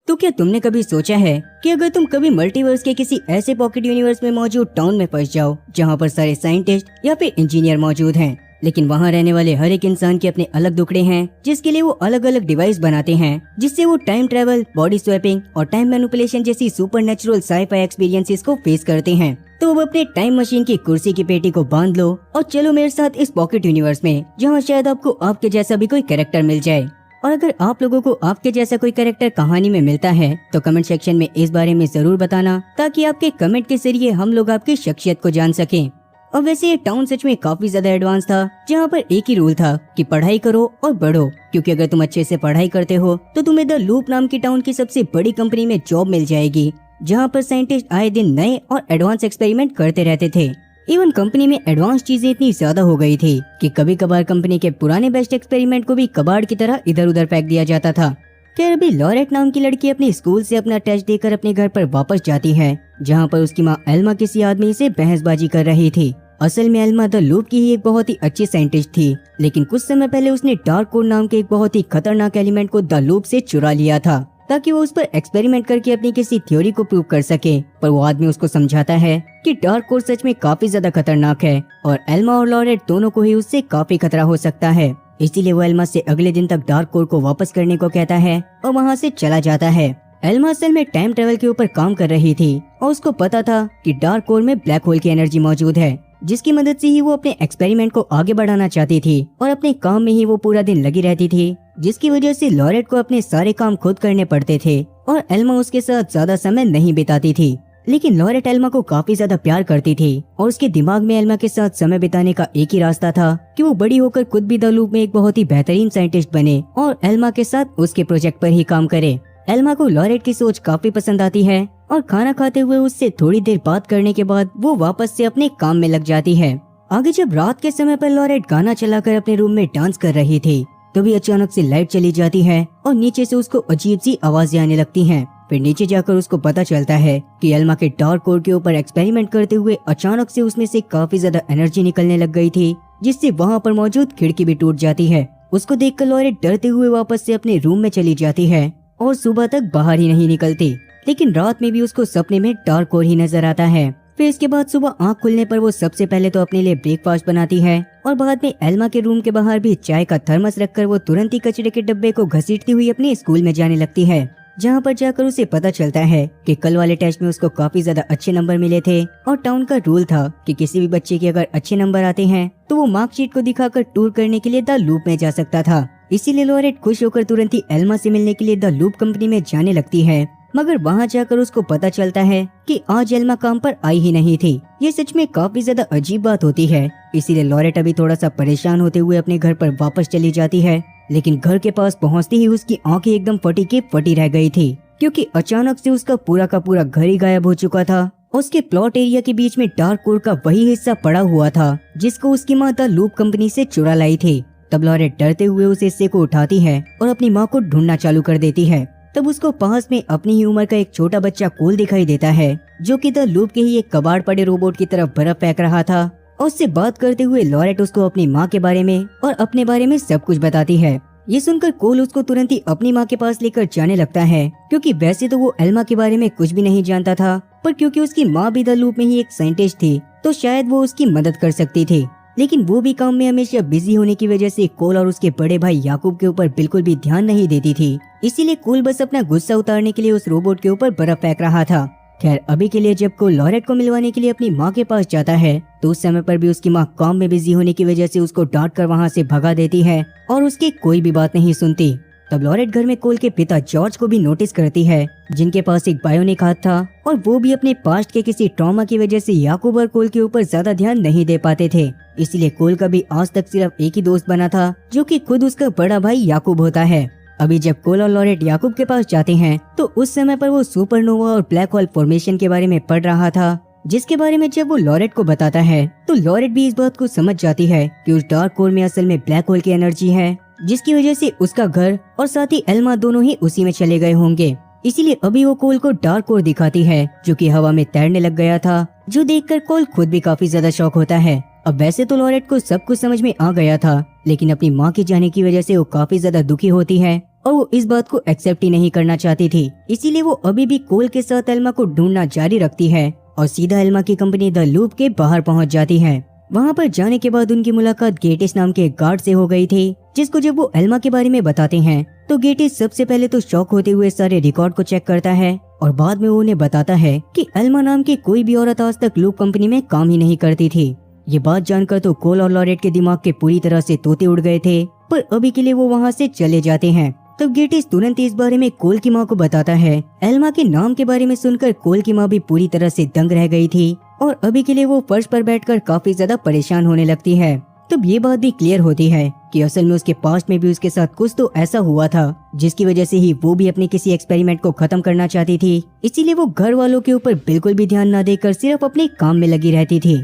तो क्या तुमने कभी सोचा है कि अगर तुम कभी मल्टीवर्स के किसी ऐसे पॉकेट यूनिवर्स में मौजूद टाउन में फंस जाओ जहाँ पर सारे साइंटिस्ट या फिर इंजीनियर मौजूद हैं, लेकिन वहाँ रहने वाले हर एक इंसान के अपने अलग टुकड़े हैं जिसके लिए वो अलग अलग डिवाइस बनाते हैं जिससे वो टाइम ट्रेवल, बॉडी स्वैपिंग और टाइम मैनिपुलेशन जैसी सुपरनैचुरल साइ-फाई एक्सपीरियंसेस को फेस करते हैं। तो अब अपने टाइम मशीन की कुर्सी की पेटी को बांध लो और चलो मेरे साथ इस पॉकेट यूनिवर्स में जहाँ शायद आपको आपके जैसा भी कोई कैरेक्टर मिल जाए। और अगर आप लोगों को आपके जैसा कोई कैरेक्टर कहानी में मिलता है तो कमेंट सेक्शन में इस बारे में जरूर बताना, ताकि आपके कमेंट के जरिए हम लोग आपकी शख्सियत को जान सकें। और वैसे ये टाउन सच में काफी ज्यादा एडवांस था, जहाँ पर एक ही रूल था कि पढ़ाई करो और बढ़ो, क्योंकि अगर तुम अच्छे से पढ़ाई करते हो तो तुम्हें द लूप नाम की टाउन की सबसे बड़ी कंपनी में जॉब मिल जाएगी, जहाँ पर साइंटिस्ट आए दिन नए और एडवांस एक्सपेरिमेंट करते रहते थे। इवन कंपनी में एडवांस चीजें इतनी ज्यादा हो गई थी कि कभी कभार कंपनी के पुराने बेस्ट एक्सपेरिमेंट को भी कबाड़ की तरह इधर उधर फेंक दिया जाता था। खैर अभी लॉरेट नाम की लड़की अपने स्कूल से अपना टेस्ट देकर अपने घर पर वापस जाती है, जहाँ पर उसकी माँ एल्मा किसी आदमी से बहसबाजी कर रही थी। असल में एल्मा द लूप की ही एक बहुत ही अच्छी साइंटिस्ट थी, लेकिन कुछ समय पहले उसने डार्क कोड नाम के एक बहुत ही खतरनाक एलिमेंट को द लूप से चुरा लिया था, ताकि वो उस पर एक्सपेरिमेंट करके अपनी किसी थ्योरी को प्रूव कर सके। पर वो आदमी उसको समझाता है कि डार्क कोड सच में काफी ज्यादा खतरनाक है और एल्मा और लॉरेट दोनों को ही उससे काफी खतरा हो सकता है। इसीलिए वो एल्मा से अगले दिन तक डार्क कोड को वापस करने को कहता है और वहाँ से चला जाता है। एल्मा असल में टाइम ट्रेवल के ऊपर काम कर रही थी और उसको पता था कि डार्क कोड में ब्लैक होल की एनर्जी मौजूद है, जिसकी मदद से ही वो अपने एक्सपेरिमेंट को आगे बढ़ाना चाहती थी और अपने काम में ही वो पूरा दिन लगी रहती थी, जिसकी वजह से लॉरेट को अपने सारे काम खुद करने पड़ते थे और एल्मा उसके साथ ज्यादा समय नहीं बिताती थी। लेकिन लॉरेट एल्मा को काफी ज्यादा प्यार करती थी और उसके दिमाग में एल्मा के साथ समय बिताने का एक ही रास्ता था कि वो बड़ी होकर खुद भी द लूप में एक बहुत ही बेहतरीन साइंटिस्ट बने और एल्मा के साथ उसके प्रोजेक्ट पर ही काम करे। एल्मा को लॉरेट की सोच काफी पसंद आती है और खाना खाते हुए उससे थोड़ी देर बात करने के बाद वो वापस से अपने काम में लग जाती है। आगे जब रात के समय पर लॉरेट गाना चलाकर अपने रूम में डांस कर रही थी, तभी अचानक से लाइट चली जाती है और नीचे से उसको अजीब सी आवाजें आने लगती हैं। फिर नीचे जाकर उसको पता चलता है कि एल्मा के डार्क कोड के ऊपर एक्सपेरिमेंट करते हुए अचानक से उसमें से काफी ज्यादा एनर्जी निकलने लग गई थी, जिससे वहाँ पर मौजूद खिड़की भी टूट जाती है। उसको देखकर लॉरेट डरते हुए वापस से अपने रूम में चली जाती है और सुबह तक बाहर ही नहीं निकलती। लेकिन रात में भी उसको सपने में डार्क कोड ही नजर आता है। फिर इसके बाद सुबह आँख खुलने पर वो सबसे पहले तो अपने लिए ब्रेकफास्ट बनाती है और बाद में एल्मा के रूम के बाहर भी चाय का थर्मस रखकर वो तुरंत ही कचरे के डब्बे को घसीटती हुई अपने स्कूल में जाने लगती है, जहाँ पर जाकर उसे पता चलता है कि कल वाले टेस्ट में उसको काफी ज्यादा अच्छे नंबर मिले थे और टाउन का रूल था कि किसी भी बच्चे के अगर अच्छे नंबर आते हैं तो वो मार्कशीट को दिखाकर टूर करने के लिए द लूप में जा सकता था। इसीलिए लॉरेट खुश होकर तुरंत ही एल्मा से मिलने के लिए द लूप कंपनी में जाने लगती है, मगर वहाँ जाकर उसको पता चलता है कि आज एल्मा काम पर आई ही नहीं थी। ये सच में काफी ज्यादा अजीब बात होती है। इसीलिए लॉरेट अभी थोड़ा सा परेशान होते हुए अपने घर पर वापस चली जाती है, लेकिन घर के पास पहुँचते ही उसकी आंखें एकदम फटी की फटी रह गई थी, क्योंकि अचानक से उसका पूरा का पूरा घर ही गायब हो चुका था। उसके प्लॉट एरिया के बीच में डार्क कोड का वही हिस्सा पड़ा हुआ था जिसको उसकी माँ द लूप कंपनी से चुरा लाई थी। तब लॉरेट डरते हुए उस हिस्से को उठाती है और अपनी माँ को ढूंढना चालू कर देती है। तब उसको पास में अपनी ही उम्र का एक छोटा बच्चा कोल दिखाई देता है, जो कि द लूप के ही एक कबाड़ पड़े रोबोट की तरफ बर्फ फेंक रहा था। और उससे बात करते हुए लॉरेट उसको अपनी माँ के बारे में और अपने बारे में सब कुछ बताती है। ये सुनकर कोल उसको तुरंत ही अपनी माँ के पास लेकर जाने लगता है, क्योंकि वैसे तो वो एल्मा के बारे में कुछ भी नहीं जानता था, पर क्योंकि उसकी माँ भी द लूप में ही एक साइंटिस्ट थी तो शायद वो उसकी मदद कर सकती थी। लेकिन वो भी काम में हमेशा बिजी होने की वजह से कोल और उसके बड़े भाई याकूब के ऊपर बिल्कुल भी ध्यान नहीं देती थी। इसीलिए कोल बस अपना गुस्सा उतारने के लिए उस रोबोट के ऊपर बर्फ फेंक रहा था। खैर अभी के लिए जब कोल लॉरेट को मिलवाने के लिए अपनी माँ के पास जाता है तो उस समय पर भी उसकी माँ काम में बिजी होने की वजह से उसको डांट कर वहाँ से भगा देती है और उसकी कोई भी बात नहीं सुनती। तब लॉरेट घर में कोल के पिता जॉर्ज को भी नोटिस करती है, जिनके पास एक बायोनिक हाथ था और वो भी अपने पास्ट के किसी ट्रॉमा की वजह से याकूब और कोल के ऊपर ज्यादा ध्यान नहीं दे पाते थे। इसलिए कोल का भी आज तक सिर्फ एक ही दोस्त बना था, जो कि खुद उसका बड़ा भाई याकूब होता है। अभी जब कोल और लॉरेट याकूब के पास जाते हैं तो उस समय पर वो सुपरनोवा और ब्लैक होल फॉर्मेशन के बारे में पढ़ रहा था, जिसके बारे में जब वो लॉरेट को बताता है तो लॉरेट भी इस बात को समझ जाती है कि उस डार्क कोड में असल में ब्लैक होल की एनर्जी है, जिसकी वजह से उसका घर और साथ ही एल्मा दोनों ही उसी में चले गए होंगे। इसीलिए अभी वो कोल को डार्क कोड दिखाती है, जो कि हवा में तैरने लग गया था, जो देखकर कोल खुद भी काफी ज्यादा शॉक होता है। अब वैसे तो लॉरेट को सब कुछ समझ में आ गया था, लेकिन अपनी माँ के जाने की वजह से वो काफी ज्यादा दुखी होती है और वो इस बात को एक्सेप्ट ही नहीं करना चाहती थी। इसीलिए वो अभी भी कोल के साथ एल्मा को ढूंढना जारी रखती है और सीधा एल्मा की कंपनी द लूप के बाहर पहुंच जाती है। वहां पर जाने के बाद उनकी मुलाकात गेटिस नाम के गार्ड से हो गई थी, जिसको जब वो एल्मा के बारे में बताते हैं तो गेटिस सबसे पहले तो शॉक होते हुए सारे रिकॉर्ड को चेक करता है और बाद में वो उन्हें बताता है कि एल्मा नाम की कोई भी औरत आज तक लूप कंपनी में काम ही नहीं करती थी। ये बात जानकर तो कोल और लॉरेट के दिमाग के पूरी तरह से तोते उड़ गए थे, पर अभी के लिए वो वहाँ से चले जाते हैं। तब गेटिस तुरंत इस बारे में कोल की माँ को बताता है। एल्मा के नाम के बारे में सुनकर कोल की माँ भी पूरी तरह से दंग रह गई थी और अभी के लिए वो फर्श पर बैठकर काफी ज्यादा परेशान होने लगती है। तब ये बात भी क्लियर होती है कि असल में उसके पास्ट में भी उसके साथ कुछ तो ऐसा हुआ था जिसकी वजह से ही वो भी अपने किसी एक्सपेरिमेंट को खत्म करना चाहती थी। इसीलिए वो घर वालों के ऊपर बिल्कुल भी ध्यान न देकर सिर्फ अपने काम में लगी रहती थी।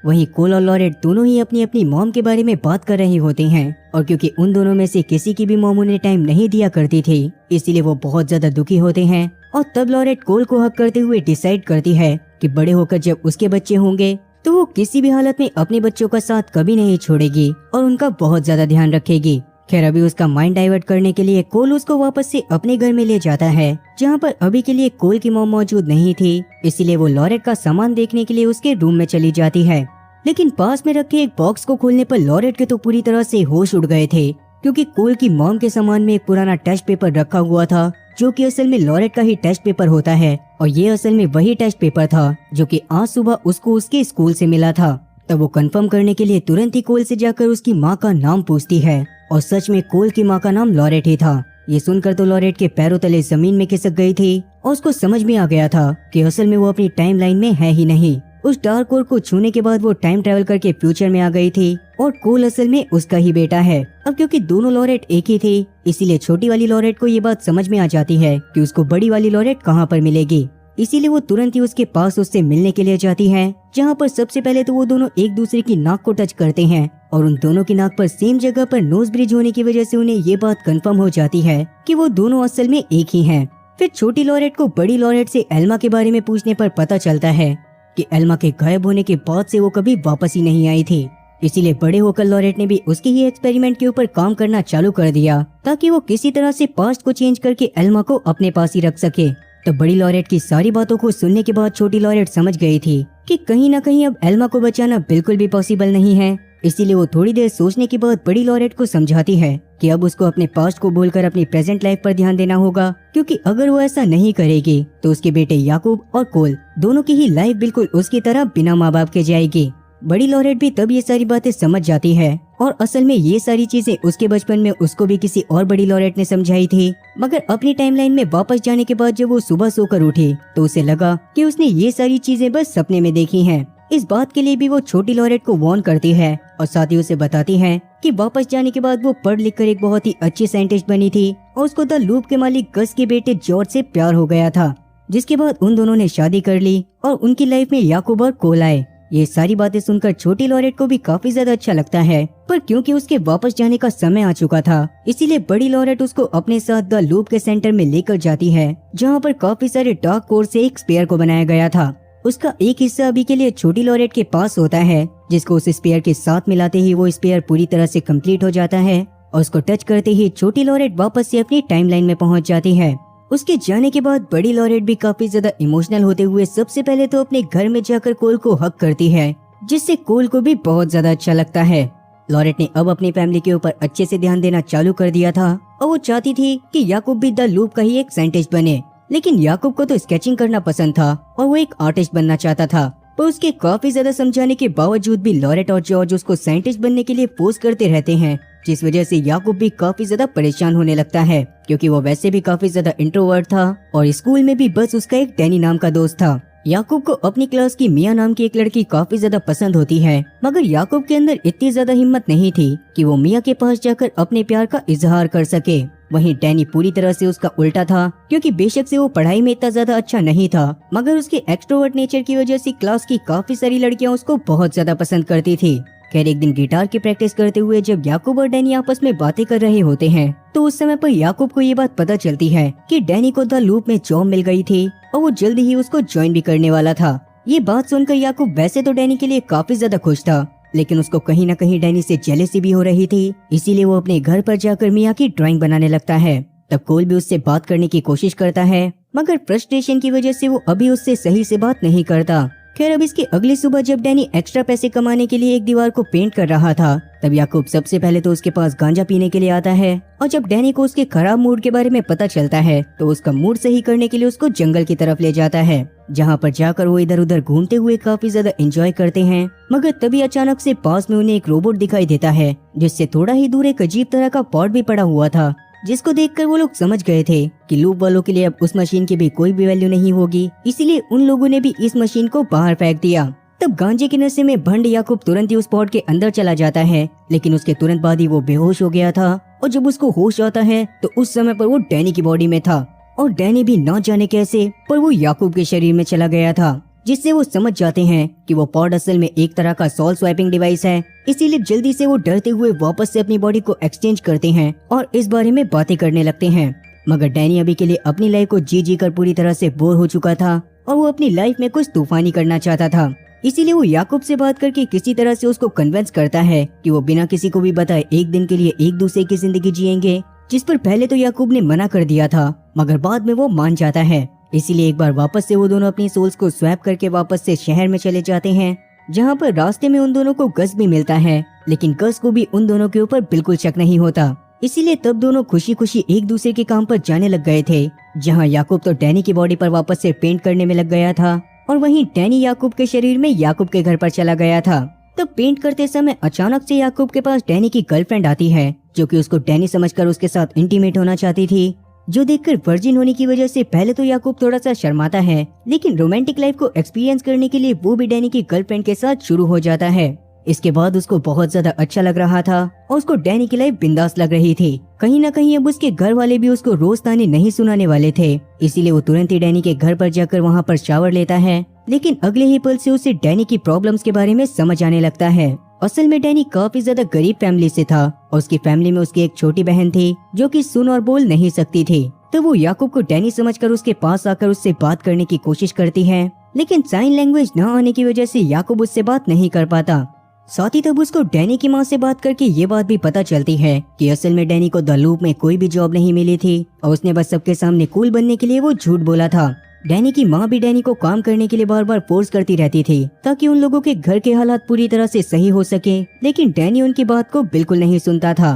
वहीं कोल और लॉरेट दोनों ही अपनी अपनी मॉम के बारे में बात कर रहे होते हैं और क्योंकि उन दोनों में से किसी की भी मॉम उन्हें टाइम नहीं दिया करती थी, इसीलिए वो बहुत ज्यादा दुखी होते हैं। और तब लॉरेट कोल को हक करते हुए डिसाइड करती है कि बड़े होकर जब उसके बच्चे होंगे तो वो किसी भी हालत में अपने बच्चों का साथ कभी नहीं छोड़ेगी और उनका बहुत ज्यादा ध्यान रखेगी। खैर अभी उसका माइंड डाइवर्ट करने के लिए कोल उसको वापस से अपने घर में ले जाता है, जहाँ पर अभी के लिए कोल की मॉम मौजूद नहीं थी। इसीलिए वो लॉरेट का सामान देखने के लिए उसके रूम में चली जाती है। लेकिन पास में रखे एक बॉक्स को खोलने पर लॉरेट के तो पूरी तरह से होश उड़ गए थे, क्योंकि कोल की मॉम के सामान में एक पुराना टेस्ट पेपर रखा हुआ था जो कि असल में लॉरेट का ही टेस्ट पेपर होता है। और ये असल में वही टेस्ट पेपर था जो कि आज सुबह उसको उसके स्कूल से मिला था। तब वो कंफर्म करने के लिए तुरंत ही कोल से जाकर उसकी माँ का नाम पूछती है और सच में कोल की माँ का नाम लॉरेट ही था। ये सुनकर तो लॉरेट के पैरों तले जमीन में खिसक गई थी और उसको समझ में आ गया था कि असल में वो अपनी टाइम लाइन में है ही नहीं। उस डार्क कोर को छूने के बाद वो टाइम ट्रेवल करके फ्यूचर में आ गई थी और कोल असल में उसका ही बेटा है। अब क्योंकि दोनों लॉरेट एक ही थी, इसीलिए छोटी वाली लॉरेट को ये बात समझ में आ जाती है कि उसको बड़ी वाली लॉरेट कहाँ पर मिलेगी। इसीलिए वो तुरंत ही उसके पास उससे मिलने के लिए जाती है, जहाँ पर सबसे पहले तो वो दोनों एक दूसरे की नाक को टच करते हैं और उन दोनों की नाक पर सेम जगह पर नोज ब्रिज होने की वजह से उन्हें ये बात कंफर्म हो जाती है कि वो दोनों असल में एक ही हैं। फिर छोटी लॉरेट को बड़ी लॉरेट से एल्मा के बारे में पूछने पर पता चलता है कि एल्मा के गायब होने के बाद से वो कभी वापस ही नहीं आई थी। इसीलिए बड़े होकर लॉरेट ने भी उसके ही एक्सपेरिमेंट के ऊपर काम करना चालू कर दिया ताकि वो किसी तरह से पास्ट को चेंज करके एल्मा को अपने पास ही रख सके। तो बड़ी लॉरेट की सारी बातों को सुनने के बाद छोटी लॉरेट समझ गई थी कि कहीं ना कहीं अब एल्मा को बचाना बिल्कुल भी पॉसिबल नहीं है। इसीलिए वो थोड़ी देर सोचने के बाद बड़ी लॉरेट को समझाती है कि अब उसको अपने पास्ट को भूलकर अपनी प्रेजेंट लाइफ पर ध्यान देना होगा, क्योंकि अगर वो ऐसा नहीं करेगी तो उसके बेटे याकूब और कोल दोनों की ही लाइफ बिल्कुल उसकी तरह बिना माँ बाप के जाएगी। बड़ी लॉरेट भी तब ये सारी बातें समझ जाती है और असल में ये सारी चीजें उसके बचपन में उसको भी किसी और बड़ी लॉरेट ने समझाई थी, मगर अपनी टाइमलाइन में वापस जाने के बाद जब वो सुबह सोकर उठी तो उसे लगा कि उसने ये सारी चीजें बस सपने में देखी हैं। इस बात के लिए भी वो छोटी लॉरेट को वार्न करती है और साथ ही उसे बताती है कि वापस जाने के बाद वो पढ़ लिख कर एक बहुत ही अच्छी साइंटिस्ट बनी थी और उसको द लूप के मालिक गस के बेटे जॉर्ज से प्यार हो गया था, जिसके बाद उन दोनों ने शादी कर ली और उनकी लाइफ में याकूब और कोल आए। ये सारी बातें सुनकर छोटी लॉरेट को भी काफी ज्यादा अच्छा लगता है, पर क्योंकि उसके वापस जाने का समय आ चुका था इसीलिए बड़ी लॉरेट उसको अपने साथ द लूप के सेंटर में लेकर जाती है, जहाँ पर काफी सारे डार्क कोर से एक स्पेयर को बनाया गया था। उसका एक हिस्सा अभी के लिए छोटी लॉरेट के पास होता है, जिसको उस स्पेयर के साथ मिलाते ही वो स्पेयर पूरी तरह से कंप्लीट हो जाता है और उसको टच करते ही छोटी लॉरेट वापस से अपनी टाइमलाइन में पहुंच जाती है। उसके जाने के बाद बड़ी लॉरेट भी काफी ज्यादा इमोशनल होते हुए सबसे पहले तो अपने घर में जाकर कोल को हक करती है, जिससे कोल को भी बहुत ज्यादा अच्छा लगता है। लॉरेट ने अब अपनी फैमिली के ऊपर अच्छे से ध्यान देना चालू कर दिया था और वो चाहती थी कि याकूब भी द लूप का ही एक साइंटिस्ट बने, लेकिन याकूब को तो स्केचिंग करना पसंद था और वो एक आर्टिस्ट बनना चाहता था। पर उसके काफी ज्यादा समझाने के बावजूद भी लॉरेट और जॉर्ज उसको साइंटिस्ट बनने के लिए फोर्स करते रहते हैं, जिस वजह से याकूब भी काफी ज्यादा परेशान होने लगता है, क्योंकि वो वैसे भी काफी ज्यादा इंट्रोवर्ट था और स्कूल में भी बस उसका एक डैनी नाम का दोस्त था। याकूब को अपनी क्लास की मिया नाम की एक लड़की काफी ज्यादा पसंद होती है, मगर याकूब के अंदर इतनी ज्यादा हिम्मत नहीं थी कि वो मिया के पास जाकर अपने प्यार का इजहार कर सके। वहीं डैनी पूरी तरह से उसका उल्टा था, क्योंकि बेशक से वो पढ़ाई में इतना ज्यादा अच्छा नहीं था, मगर उसके एक्सट्रोवर्ट नेचर की वजह से क्लास की काफी सारी लड़कियां उसको बहुत ज्यादा पसंद करती थी। खैर एक दिन गिटार की प्रैक्टिस करते हुए जब याकूब और डैनी आपस में बातें कर रहे होते हैं तो उस समय पर याकूब को ये बात पता चलती है कि डैनी को द लूप में जॉब मिल गई थी और वो जल्दी ही उसको ज्वाइन भी करने वाला था। ये बात सुनकर याकूब वैसे तो डैनी के लिए काफी ज्यादा खुश था, लेकिन उसको कहीं न कहीं डैनी से जेलसी भी हो रही थी, इसीलिए वो अपने घर पर जाकर मिया की ड्राइंग बनाने लगता है। तब कोल भी उससे बात करने की कोशिश करता है, मगर फ्रस्ट्रेशन की वजह से वो अभी उससे सही से बात नहीं करता। खैर अब इसकी अगली सुबह जब डैनी एक्स्ट्रा पैसे कमाने के लिए एक दीवार को पेंट कर रहा था, तब याकूब सबसे पहले तो उसके पास गांजा पीने के लिए आता है। और जब डैनी को उसके खराब मूड के बारे में पता चलता है तो उसका मूड सही करने के लिए उसको जंगल की तरफ ले जाता है, जहाँ पर जाकर वो इधर उधर घूमते हुए काफी ज्यादा एंजॉय करते हैं। मगर तभी अचानक से पास में उन्हें एक रोबोट दिखाई देता है, जिससे थोड़ा ही दूर एक अजीब तरह का पॉट भी पड़ा हुआ था, जिसको देखकर वो लोग समझ गए थे कि लूप वालों के लिए अब उस मशीन की भी कोई भी वैल्यू नहीं होगी। इसीलिए उन लोगों ने भी इस मशीन को बाहर फेंक दिया। तब गांजे के नशे में भंड याकूब तुरंत ही उस पॉट के अंदर चला जाता है, लेकिन उसके तुरंत बाद ही वो बेहोश हो गया था। और जब उसको होश आता है तो उस समय पर वो डैनी की बॉडी में था, और डैनी भी ना जाने कैसे पर वो याकूब के शरीर में चला गया था, जिससे वो समझ जाते हैं कि वो पॉड असल में एक तरह का सोल स्वैपिंग डिवाइस है। इसीलिए जल्दी से वो डरते हुए वापस से अपनी बॉडी को एक्सचेंज करते हैं और इस बारे में बातें करने लगते हैं। मगर डैनी अभी के लिए अपनी लाइफ को जी जी कर पूरी तरह से बोर हो चुका था और वो अपनी लाइफ में कुछ तूफानी करना चाहता था। इसीलिए वो याकूब से बात करके किसी तरह से उसको कन्विंस करता है कि वो बिना किसी को भी बताए एक दिन के लिए एक दूसरे की जिंदगी जिएंगे, जिस पर पहले तो याकूब ने मना कर दिया था, मगर बाद में वो मान जाता है। इसीलिए एक बार वापस से वो दोनों अपनी सोल्स को स्वैप करके वापस से शहर में चले जाते हैं, जहाँ पर रास्ते में उन दोनों को गस भी मिलता है, लेकिन गस को भी उन दोनों के ऊपर बिल्कुल शक नहीं होता। इसीलिए तब दोनों खुशी खुशी एक दूसरे के काम पर जाने लग गए थे, जहाँ याकूब तो डैनी की बॉडी पर वापस से पेंट करने में लग गया था और वहीं डैनी याकूब के शरीर में याकूब के घर पर चला गया था। तब पेंट करते समय अचानक से याकूब के पास डैनी की गर्लफ्रेंड आती है, जो कि उसको डैनी समझकर उसके साथ इंटीमेट होना चाहती थी, जो देखकर वर्जिन होने की वजह से पहले तो याकूब थोड़ा सा शर्माता है, लेकिन रोमांटिक लाइफ को एक्सपीरियंस करने के लिए वो भी डैनी की गर्लफ्रेंड के साथ शुरू हो जाता है। इसके बाद उसको बहुत ज्यादा अच्छा लग रहा था और उसको डैनी की लाइफ बिंदास लग रही थी। कहीं ना कहीं अब उसके घर वाले भी उसको रोज ताने नहीं सुनाने वाले थे, इसीलिए वो तुरंत ही डैनी के घर पर जाकर वहाँ पर शावर लेता है। लेकिन अगले ही पल से उसे डैनी की प्रॉब्लम्स के बारे में समझ आने लगता है। असल में डैनी काफी ज्यादा गरीब फैमिली से था और उसकी फैमिली में उसकी एक छोटी बहन थी, जो कि सुन और बोल नहीं सकती थी। तो वो याकूब को डैनी समझकर उसके पास आकर उससे बात करने की कोशिश करती है, लेकिन साइन लैंग्वेज न आने की वजह से याकूब उससे बात नहीं कर पाता। साथ ही तब उसको डैनी की माँ से बात करके ये बात भी पता चलती है कि असल में डैनी को द लूप में कोई भी जॉब नहीं मिली थी और उसने बस सबके सामने कूल बनने के लिए वो झूठ बोला था। डैनी की माँ भी डैनी को काम करने के लिए बार बार फोर्स करती रहती थी, ताकि उन लोगों के घर के हालात पूरी तरह से सही हो सके, लेकिन डैनी उनकी बात को बिल्कुल नहीं सुनता था।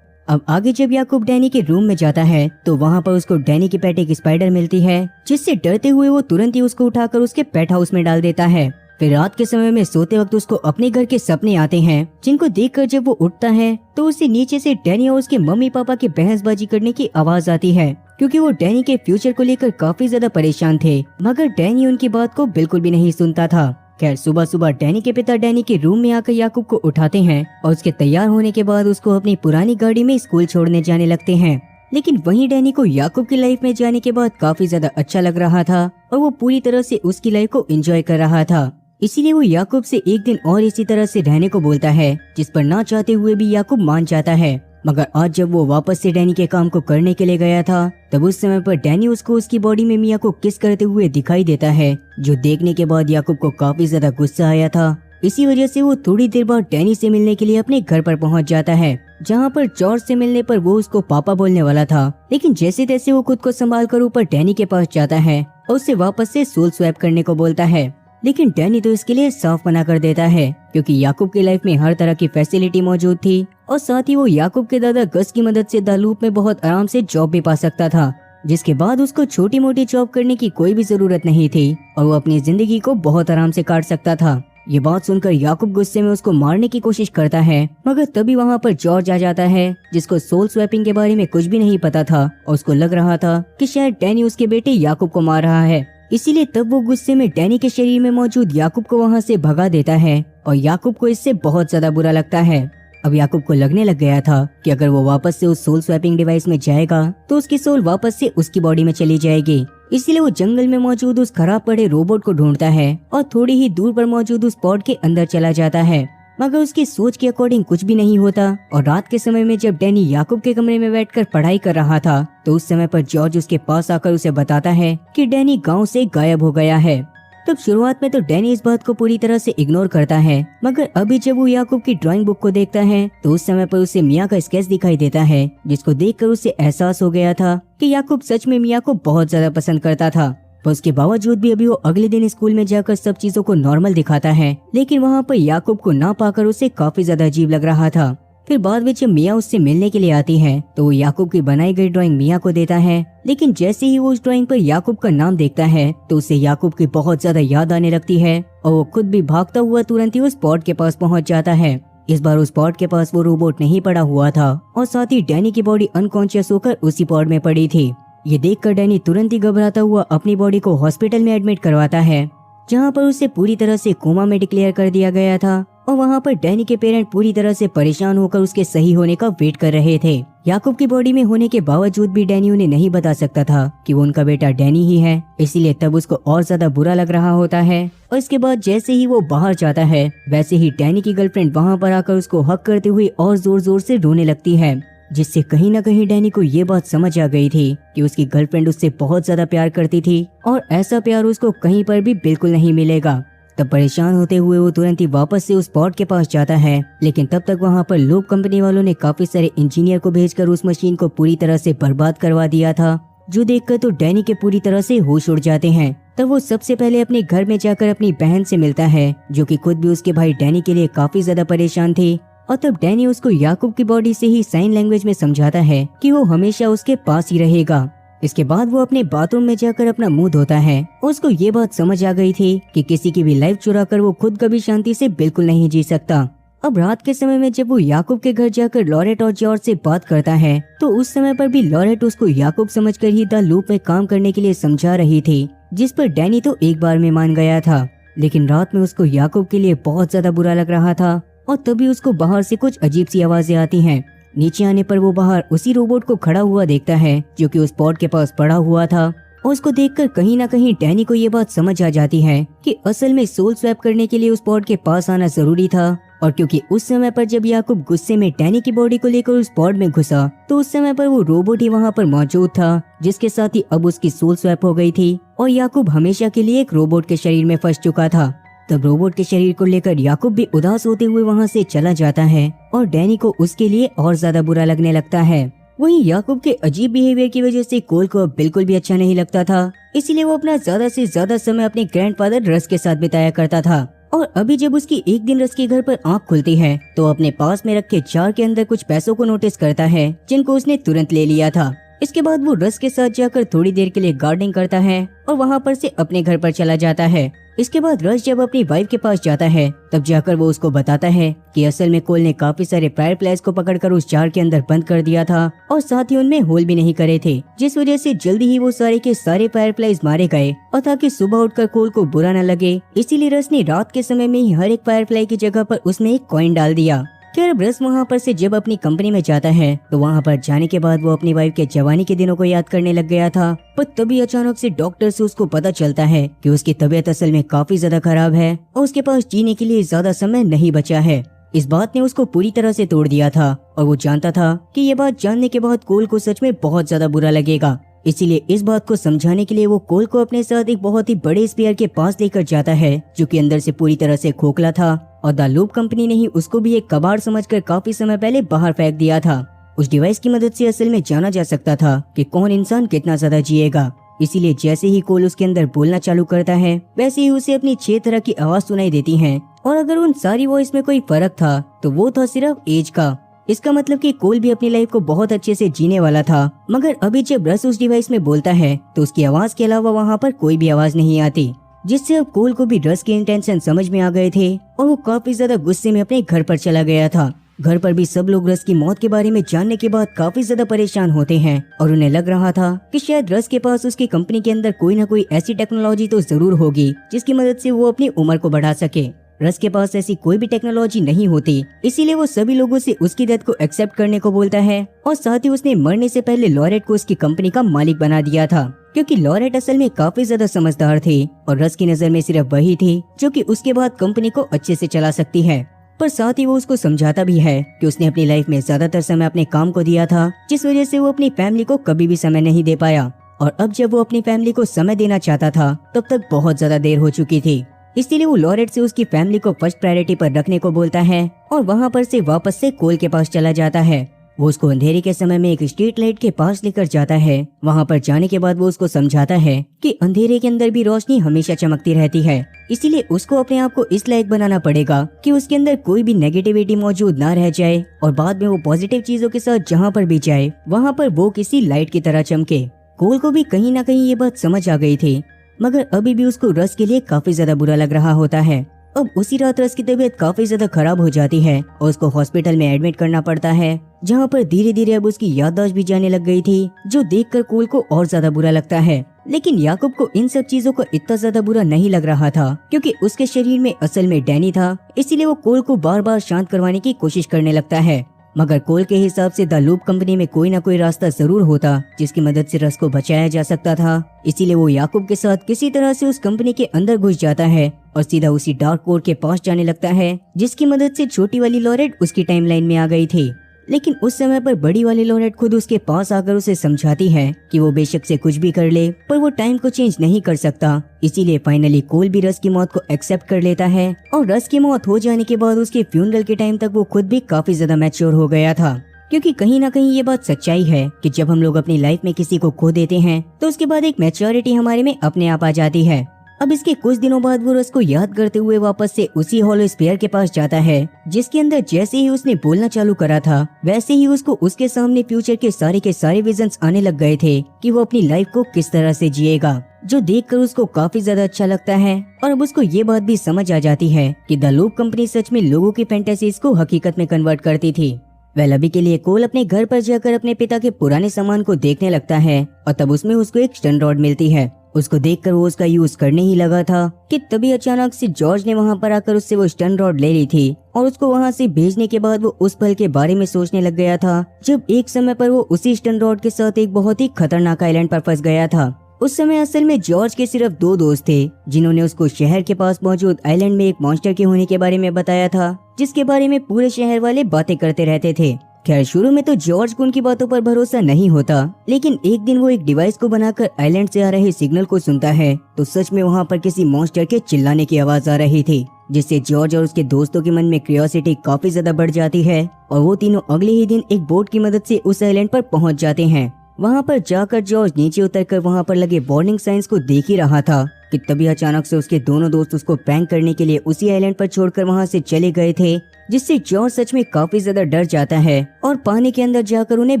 अब आगे जब याकूब डैनी के रूम में जाता है तो वहाँ पर उसको डैनी की पेट एक स्पाइडर मिलती है, जिससे डरते हुए वो तुरंत ही उसको उठाकर उसके पेट हाउस में डाल देता है। फिर रात के समय में सोते वक्त उसको अपने घर के सपने आते हैं, जिनको देखकर जब वो उठता है तो उसे नीचे से डैनी और उसके मम्मी पापा की बहसबाजी करने की आवाज आती है, क्योंकि वो डैनी के फ्यूचर को लेकर काफी ज्यादा परेशान थे, मगर डैनी उनकी बात को बिल्कुल भी नहीं सुनता था। खैर सुबह सुबह डैनी के पिता डैनी के रूम में आकर याकूब को उठाते हैं और उसके तैयार होने के बाद उसको अपनी पुरानी गाड़ी में स्कूल छोड़ने जाने लगते हैं। लेकिन वहीं डैनी को याकूब की लाइफ में जाने के बाद काफी ज्यादा अच्छा लग रहा था और वो पूरी तरह से उसकी लाइफ को एंजॉय कर रहा था। इसीलिए वो याकूब से एक दिन और इसी तरह से रहने को बोलता है, जिस पर ना चाहते हुए भी याकूब मान जाता है। मगर आज जब वो वापस से डैनी के काम को करने के लिए गया था, तब उस समय पर डैनी उसको उसकी बॉडी में मिया को किस करते हुए दिखाई देता है, जो देखने के बाद याकूब को काफी ज्यादा गुस्सा आया था। इसी वजह से वो थोड़ी देर बाद डैनी से मिलने के लिए अपने घर पर पहुंच जाता है, जहां पर जॉर्ज से मिलने पर वो उसको पापा बोलने वाला था, लेकिन जैसे तैसे वो खुद को संभाल कर ऊपर डैनी के पास जाता है और उससे वापस से सोल स्वैप करने को बोलता है। लेकिन डैनी तो इसके लिए साफ मना कर देता है, क्योंकि याकूब की लाइफ में हर तरह की फैसिलिटी मौजूद थी और साथ ही वो याकूब के दादा गस की मदद से द लूप में बहुत आराम से जॉब भी पा सकता था, जिसके बाद उसको छोटी मोटी जॉब करने की कोई भी जरूरत नहीं थी और वो अपनी जिंदगी को बहुत आराम से काट सकता था। ये बात सुनकर याकूब गुस्से में उसको मारने की कोशिश करता है, मगर तभी वहाँ पर जॉर्ज आ जाता है, जिसको सोल स्वैपिंग के बारे में कुछ भी नहीं पता था और उसको लग रहा था कि शायद डैनी उसके बेटे याकूब को मार रहा है। इसीलिए तब वो गुस्से में डैनी के शरीर में मौजूद याकूब को वहाँ से भगा देता है और याकूब को इससे बहुत ज्यादा बुरा लगता है। अब याकूब को लगने लग गया था कि अगर वो वापस से उस सोल स्वैपिंग डिवाइस में जाएगा तो उसकी सोल वापस से उसकी बॉडी में चली जाएगी। इसलिए वो जंगल में मौजूद उस खराब पड़े रोबोट को ढूंढता है और थोड़ी ही दूर पर मौजूद उस पॉड के अंदर चला जाता है, मगर उसकी सोच के अकॉर्डिंग कुछ भी नहीं होता। और रात के समय में जब डैनी याकूब के कमरे में बैठकर पढ़ाई कर रहा था, तो उस समय पर जॉर्ज उसके पास आकर उसे बताता है कि डैनी गांव से गायब हो गया है। तब शुरुआत में तो डैनी इस बात को पूरी तरह से इग्नोर करता है, मगर अभी जब वो याकूब की ड्राइंग बुक को देखता है तो उस समय पर उसे मिया का स्केच दिखाई देता है, जिसको देखकर उसे एहसास हो गया था कि याकूब सच में मिया को बहुत ज्यादा पसंद करता था। पर उसके बावजूद भी अभी वो अगले दिन स्कूल में जाकर सब चीजों को नॉर्मल दिखाता है, लेकिन वहाँ पर याकूब को ना पाकर उसे काफी ज्यादा अजीब लग रहा था। फिर बाद में जब मिया उससे मिलने के लिए आती है तो वो याकूब की बनाई गई ड्राइंग मिया को देता है, लेकिन जैसे ही वो उस ड्राइंग पर याकूब का नाम देखता है तो उसे याकूब की बहुत ज्यादा याद आने लगती है और वो खुद भी भागता हुआ तुरंत ही उस पॉट के पास पहुंच जाता है। इस बार उस पॉट के पास वो रोबोट नहीं पड़ा हुआ था और साथ ही डैनी की बॉडी अनकॉन्शियस होकर उसी पॉट में पड़ी थी। ये देखकर डैनी तुरंत ही घबराता हुआ अपनी बॉडी को हॉस्पिटल में एडमिट करवाता है, जहाँ पर उसे पूरी तरह से कोमा में डिक्लेयर कर दिया गया था। और वहाँ पर डैनी के पेरेंट पूरी तरह से परेशान होकर उसके सही होने का वेट कर रहे थे। याकूब की बॉडी में होने के बावजूद भी डैनी उन्हें नहीं बता सकता था कि वो उनका बेटा डैनी ही है, इसीलिए तब उसको और ज्यादा बुरा लग रहा होता है। और इसके बाद जैसे ही वो बाहर जाता है वैसे ही डैनी की गर्लफ्रेंड वहाँ पर आकर उसको हक करते हुए और जोर जोर से रोने लगती है, जिससे कहीं ना कहीं डैनी को ये बात समझ आ गई थी कि उसकी गर्लफ्रेंड उससे बहुत ज्यादा प्यार करती थी और ऐसा प्यार उसको कहीं पर भी बिल्कुल नहीं मिलेगा। तब परेशान होते हुए वो तुरंत ही वापस से उस पॉट के पास जाता है, लेकिन तब तक वहाँ पर लोब कंपनी वालों ने काफी सारे इंजीनियर को भेजकर उस मशीन को पूरी तरह से बर्बाद करवा दिया था, जो देखकर तो डैनी के पूरी तरह से होश उड़ जाते हैं। तब वो सबसे पहले अपने घर में जाकर अपनी बहन से मिलता है, जो कि खुद भी उसके भाई डैनी के लिए काफी ज्यादा परेशान थी। और तब डैनी उसको याकूब की बॉडी से ही साइन लैंग्वेज में समझाता है कि वो हमेशा उसके पास ही रहेगा। इसके बाद वो अपने बाथरूम में जाकर अपना मुंह धोता है। उसको ये बात समझ आ गई थी कि किसी की भी लाइफ चुरा कर वो खुद कभी शांति से बिल्कुल नहीं जी सकता। अब रात के समय में जब वो याकूब के घर जाकर लॉरेट और जॉर्ज से बात करता है तो उस समय पर भी लॉरेट उसको याकूब समझकर ही द लूप में काम करने के लिए समझा रही थी, जिस पर डैनी तो एक बार में मान गया था। लेकिन रात में उसको याकूब के लिए बहुत ज्यादा बुरा लग रहा था और तभी उसको बाहर से कुछ अजीब सी आवाजें आती हैं। नीचे आने पर वो बाहर उसी रोबोट को खड़ा हुआ देखता है, जो कि उस पॉट के पास पड़ा हुआ था। और उसको देखकर कहीं ना कहीं डैनी को ये बात समझ आ जाती है कि असल में सोल स्वैप करने के लिए उस पॉट के पास आना जरूरी था। और क्योंकि उस समय पर जब याकूब गुस्से में डैनी की बॉडी को लेकर उस पॉड में घुसा तो उस समय पर वो रोबोट ही वहाँ पर मौजूद था, जिसके साथ ही अब उसकी सोल स्वैप हो गई थी और याकूब हमेशा के लिए एक रोबोट के शरीर में फंस चुका था। तब रोबोट के शरीर को लेकर याकूब भी उदास होते हुए वहाँ से चला जाता है और डैनी को उसके लिए और ज्यादा बुरा लगने लगता है। वहीं याकूब के अजीब बिहेवियर की वजह से कोल को अब बिल्कुल भी अच्छा नहीं लगता था, इसीलिए वो अपना ज्यादा से ज्यादा समय अपने ग्रैंडफादर रस के साथ बिताया करता था। और अभी जब उसकी एक दिन रस के घर पर आंख खुलती है तो अपने पास में रखे जार के अंदर कुछ पैसों को नोटिस करता है, जिनको उसने तुरंत ले लिया था। इसके बाद वो रस के साथ जाकर थोड़ी देर के लिए गार्डनिंग करता है और वहाँ पर से अपने घर पर चला जाता है। इसके बाद रस जब अपनी वाइफ के पास जाता है तब जाकर वो उसको बताता है कि असल में कोल ने काफी सारे फायर फ्लाइज को पकड़कर उस जार के अंदर बंद कर दिया था और साथ ही उनमें होल भी नहीं करे थे, जिस वजह से जल्दी ही वो सारे के सारे फायर फ्लाइज मारे गए। और ताकि सुबह उठकर कोल को बुरा न लगे इसीलिए रस ने रात के समय में ही हर एक फायर फ्लाई की जगह पर उसमें एक कॉइन डाल दिया। खैर अब रस वहाँ पर से जब अपनी कंपनी में जाता है तो वहाँ पर जाने के बाद वो अपनी वाइफ के जवानी के दिनों को याद करने लग गया था। पर तभी अचानक से डॉक्टर से उसको पता चलता है कि उसकी तबीयत असल में काफी ज्यादा खराब है और उसके पास जीने के लिए ज्यादा समय नहीं बचा है। इस बात ने उसको पूरी तरह से तोड़ दिया था और वो जानता था कि ये बात जानने के बाद कोल को सच में बहुत ज्यादा बुरा लगेगा। इसीलिए इस बात को समझाने के लिए वो कोल को अपने साथ एक बहुत ही बड़े स्पेयर के पास लेकर जाता है, जो कि अंदर से पूरी तरह से खोखला था और द लूप कंपनी ने ही उसको भी एक कबाड़ समझकर काफी समय पहले बाहर फेंक दिया था। उस डिवाइस की मदद से असल में जाना जा सकता था कि कौन इंसान कितना ज्यादा जिएगा। इसीलिए जैसे ही कोल उसके अंदर बोलना चालू करता है वैसे ही उसे अपनी 6 तरह की आवाज सुनाई देती है और अगर उन सारी वॉइस में कोई फर्क था तो वो था सिर्फ एज का। इसका मतलब कि कोल भी अपनी लाइफ को बहुत अच्छे से जीने वाला था, मगर अभी जब रस उस डिवाइस में बोलता है तो उसकी आवाज के अलावा वहाँ पर कोई भी आवाज नहीं आती, जिससे अब कोल को भी रस के इंटेंशन समझ में आ गए थे और वो काफी ज्यादा गुस्से में अपने घर पर चला गया था। घर पर भी सब लोग रस की मौत के बारे में जानने के बाद काफी ज्यादा परेशान होते हैं और उन्हें लग रहा था कि शायद रस के पास उसकी कंपनी के अंदर कोई ना कोई ऐसी टेक्नोलॉजी तो जरूर होगी जिसकी मदद से वो अपनी उम्र को बढ़ा सके। रस के पास ऐसी कोई भी टेक्नोलॉजी नहीं होती, इसीलिए वो सभी लोगों से उसकी डेथ को एक्सेप्ट करने को बोलता है और साथ ही उसने मरने से पहले लॉरेट को उसकी कंपनी का मालिक बना दिया था, क्योंकि लॉरेट असल में काफी ज्यादा समझदार थी और रस की नजर में सिर्फ वही थी जो कि उसके बाद कंपनी को अच्छे से चला सकती है। पर साथ ही वो उसको समझाता भी है कि उसने अपनी लाइफ में ज्यादातर समय अपने काम को दिया था, जिस वजह से वो अपनी फैमिली को कभी भी समय नहीं दे पाया। और अब जब वो अपनी फैमिली को समय देना चाहता था तब तक बहुत ज्यादा देर हो चुकी थी। इसलिए वो लॉरेट से उसकी फैमिली को फर्स्ट प्रायोरिटी पर रखने को बोलता है और वहाँ पर से वापस से कोल के पास चला जाता है। वो उसको अंधेरे के समय में एक स्ट्रीट लाइट के पास लेकर जाता है। वहाँ पर जाने के बाद वो उसको समझाता है कि अंधेरे के अंदर भी रोशनी हमेशा चमकती रहती है, इसीलिए उसको अपने आप को इस लायक बनाना पड़ेगा कि उसके अंदर कोई भी नेगेटिविटी मौजूद ना रह जाए और बाद में वो पॉजिटिव चीजों के साथ जहाँ पर भी जाए वहाँ पर वो किसी लाइट की तरह चमके। कोल को भी कहीं ना कहीं ये बात समझ आ गई थी, मगर अभी भी उसको रस के लिए काफी ज्यादा बुरा लग रहा होता है। अब उसी रात रस की तबीयत काफी ज्यादा खराब हो जाती है और उसको हॉस्पिटल में एडमिट करना पड़ता है, जहाँ पर धीरे धीरे अब उसकी याददाश्त भी जाने लग गई थी, जो देखकर कोल को और ज्यादा बुरा लगता है। लेकिन याकूब को इन सब चीजों को इतना ज्यादा बुरा नहीं लग रहा था, क्योंकि उसके शरीर में असल में डैनी था। इसीलिए वो कोल को बार बार शांत करवाने की कोशिश करने लगता है। मगर कोल के हिसाब से द लूप कंपनी में कोई ना कोई रास्ता जरूर होता जिसकी मदद से रस को बचाया जा सकता था। इसीलिए वो याकूब के साथ किसी तरह से उस कंपनी के अंदर घुस जाता है और सीधा उसी डार्क कोड के पास जाने लगता है, जिसकी मदद से छोटी वाली लॉरेट उसकी टाइमलाइन में आ गई थी। लेकिन उस समय पर बड़ी वाली लॉरेट खुद उसके पास आकर उसे समझाती है कि वो बेशक से कुछ भी कर ले पर वो टाइम को चेंज नहीं कर सकता। इसीलिए फाइनली कोल भी रस की मौत को एक्सेप्ट कर लेता है और रस की मौत हो जाने के बाद उसके फ्यूनरल के टाइम तक वो खुद भी काफी ज्यादा मैच्योर हो गया था। क्योंकि कहीं ना कहीं ये बात सच्चाई है कि जब हम लोग अपनी लाइफ में किसी को खो देते हैं तो उसके बाद एक मैच्योरिटी हमारे में अपने आप आ जाती है। अब इसके कुछ दिनों बाद वो रस को याद करते हुए वापस से उसी हॉलो स्फीयर के पास जाता है, जिसके अंदर जैसे ही उसने बोलना चालू करा था वैसे ही उसको उसके सामने फ्यूचर के सारे विजन्स आने लग गए थे कि वो अपनी लाइफ को किस तरह से जिएगा, जो देखकर उसको काफी ज्यादा अच्छा लगता है। और अब उसको ये बात भी समझ आ जाती है कि द लूप कंपनी सच में लोगों की फैंटेसीज को हकीकत में कन्वर्ट करती थी। वेल अभी के लिए कोल अपने घर पर जाकर अपने पिता के पुराने सामान को देखने लगता है और तब उसमें उसको एक स्टन रॉड मिलती है। उसको देखकर वो उसका यूज करने ही लगा था कि तभी अचानक से जॉर्ज ने वहां पर आकर उससे वो स्टन रॉड ले ली थी और उसको वहां से भेजने के बाद वो उस पल के बारे में सोचने लग गया था जब एक समय पर वो उसी स्टन रॉड के साथ एक बहुत ही खतरनाक आइलैंड पर फंस गया था। उस समय असल में जॉर्ज के सिर्फ 2 दोस्त थे जिन्होंने उसको शहर के पास मौजूद आइलैंड में एक मॉन्स्टर के होने के बारे में बताया था, जिसके बारे में पूरे शहर वाले बातें करते रहते थे। खैर शुरू में तो जॉर्ज को उनकी बातों पर भरोसा नहीं होता, लेकिन एक दिन वो एक डिवाइस को बनाकर आइलैंड से आ रहे सिग्नल को सुनता है तो सच में वहाँ पर किसी मॉन्स्टर के चिल्लाने की आवाज आ रही थी, जिससे जॉर्ज और उसके दोस्तों के मन में क्यूरियोसिटी काफी ज्यादा बढ़ जाती है और वो तीनों अगले ही दिन एक बोट की मदद से उस आइलैंड पर पहुँच जाते हैं। वहाँ पर जाकर जॉर्ज नीचे उतरकर वहाँ पर लगे वार्निंग साइंस को देख ही रहा था कि तभी अचानक से उसके दोनों दोस्त उसको प्रैंक करने के लिए उसी आइलैंड पर छोड़कर वहाँ से चले गए थे, जिससे जॉर्ज सच में काफी ज्यादा डर जाता है और पानी के अंदर जाकर उन्हें